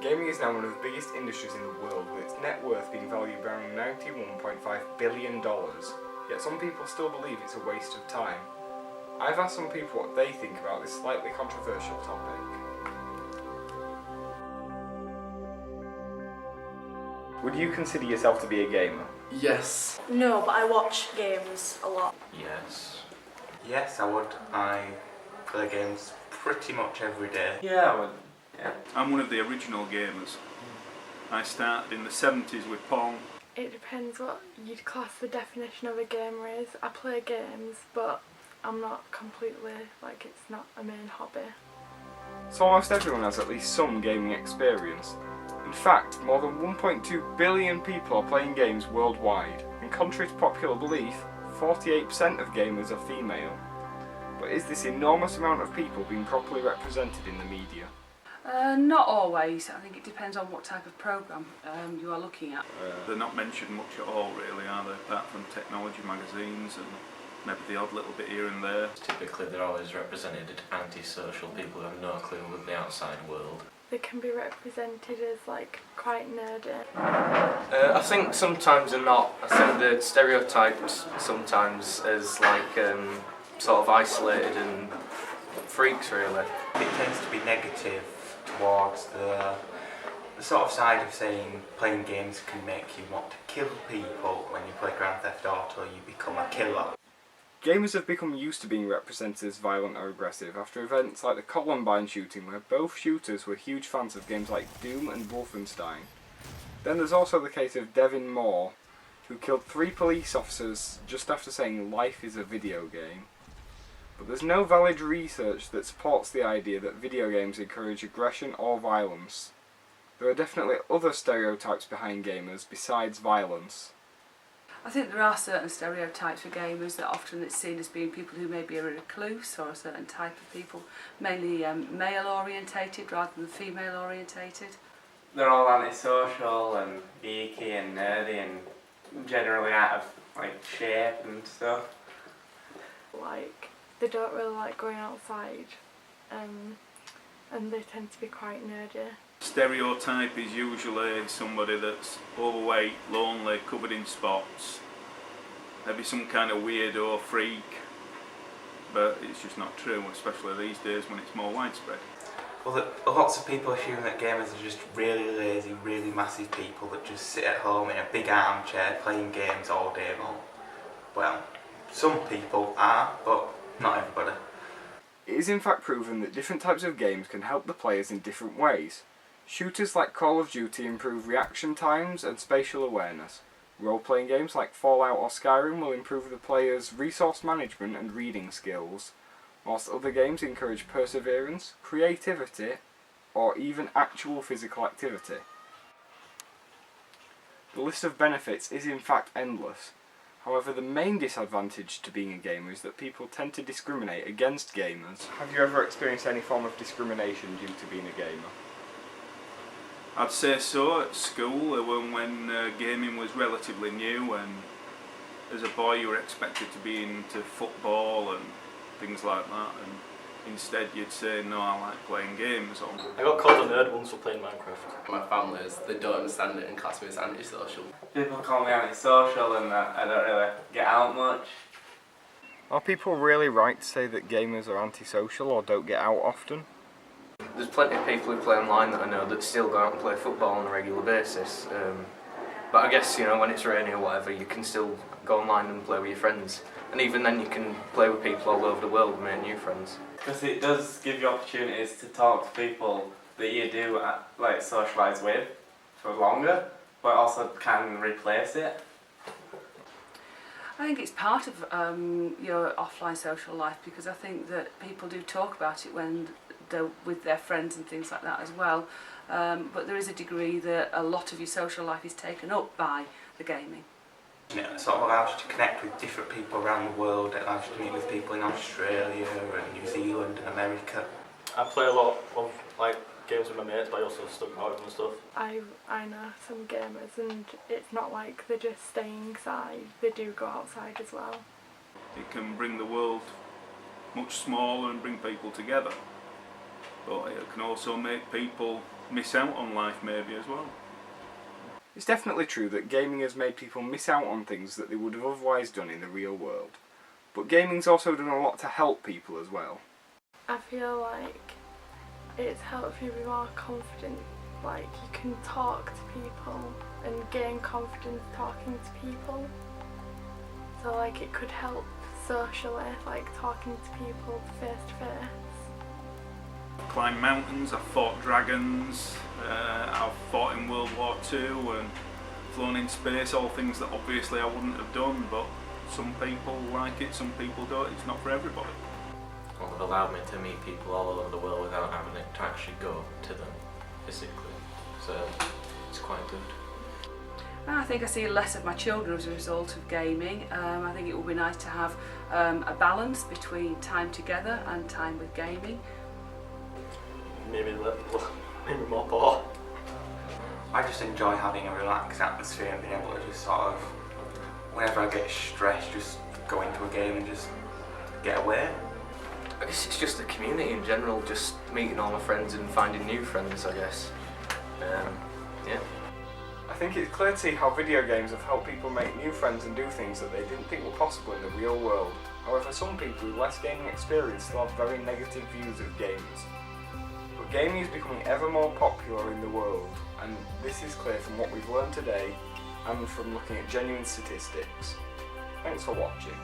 Gaming is now one of the biggest industries in the world, with its net worth being valued around $91.5 billion. Yet some people still believe it's a waste of time. I've asked some people what they think about this slightly controversial topic. Would you consider yourself to be a gamer? Yes. No, but I watch games a lot. Yes. Yes, I would. I play games pretty much every day. Yeah, I would. Yeah. I'm one of the original gamers. I started in the 70s with Pong. It depends what you'd class the definition of a gamer is. I play games, but I'm not completely, it's not a main hobby. So almost everyone has at least some gaming experience. In fact, more than 1.2 billion people are playing games worldwide, and contrary to popular belief, 48% of gamers are female. But is this enormous amount of people being properly represented in the media? Not always. I think it depends on what type of programme you are looking at. They're not mentioned much at all really, are they, apart from technology magazines and maybe the odd little bit here and there. Typically they're always represented as antisocial people who have no clue of the outside world. They can be represented as quite nerdy. I think sometimes they're not. I think the stereotypes sometimes as sort of isolated and freaks really. It tends to be negative towards the sort of side of saying playing games can make you want to kill people. When you play Grand Theft Auto you become a killer. Gamers have become used to being represented as violent or aggressive after events like the Columbine shooting, where both shooters were huge fans of games like Doom and Wolfenstein. Then there's also the case of Devin Moore, who killed 3 police officers just after saying life is a video game. But there's no valid research that supports the idea that video games encourage aggression or violence. There are definitely other stereotypes behind gamers besides violence. I think there are certain stereotypes for gamers that often it's seen as being people who may be a recluse or a certain type of people, mainly male orientated rather than female orientated. They're all antisocial and geeky and nerdy and generally out of shape and stuff. They don't really like going outside, and they tend to be quite nerdy. Stereotype is usually somebody that's overweight, lonely, covered in spots, maybe some kind of weirdo freak, but it's just not true, especially these days when it's more widespread. Well, lots of people assume that gamers are just really lazy, really massive people that just sit at home in a big armchair playing games all day long. Well, some people are, but not everybody. It is in fact proven that different types of games can help the players in different ways. Shooters like Call of Duty improve reaction times and spatial awareness. Role-playing games like Fallout or Skyrim will improve the player's resource management and reading skills, whilst other games encourage perseverance, creativity, or even actual physical activity. The list of benefits is in fact endless. However, the main disadvantage to being a gamer is that people tend to discriminate against gamers. Have you ever experienced any form of discrimination due to being a gamer? I'd say so. At school, when gaming was relatively new, and as a boy you were expected to be into football and things like that, and instead you'd say, no, I like playing games. I got called a nerd once for playing Minecraft. My family they don't understand it and class me as antisocial. People call me antisocial and I don't really get out much. Are people really right to say that gamers are antisocial or don't get out often? There's plenty of people who play online that I know that still go out and play football on a regular basis. But I guess, when it's raining or whatever, you can still go online and play with your friends. And even then you can play with people all over the world and make new friends. Because it does give you opportunities to talk to people that you do socialise with for longer, but also can replace it. I think it's part of your offline social life, because I think that people do talk about it when they're with their friends and things like that as well. But there is a degree that a lot of your social life is taken up by the gaming. It sort of allows you to connect with different people around the world. It allows you to meet with people in Australia and New Zealand and America. I play a lot of games with my mates, but I also stuck out with them and stuff. I know some gamers, and it's not like they're just staying inside, they do go outside as well. It can bring the world much smaller and bring people together, but it can also make people miss out on life maybe as well. It's definitely true that gaming has made people miss out on things that they would have otherwise done in the real world. But gaming's also done a lot to help people as well. I feel like it's helped you be more confident. Like, you can talk to people and gain confidence talking to people. So like it could help socially, like talking to people face to face. I've climbed mountains, I've fought dragons, I've fought in World War II and flown in space, all things that obviously I wouldn't have done, but some people like it, some people don't. It's not for everybody. Well, they've allowed me to meet people all over the world without having to actually go to them physically, so it's quite good. I think I see less of my children as a result of gaming. I think it would be nice to have a balance between time together and time with gaming. Maybe more poor. I just enjoy having a relaxed atmosphere and being able to just sort of, whenever I get stressed, just go into a game and just get away. I guess it's just the community in general, just meeting all my friends and finding new friends, I guess. Yeah. I think it's clear to see how video games have helped people make new friends and do things that they didn't think were possible in the real world. However, some people with less gaming experience still have very negative views of games. But gaming is becoming ever more popular in the world, and this is clear from what we've learned today and from looking at genuine statistics. Thanks for watching.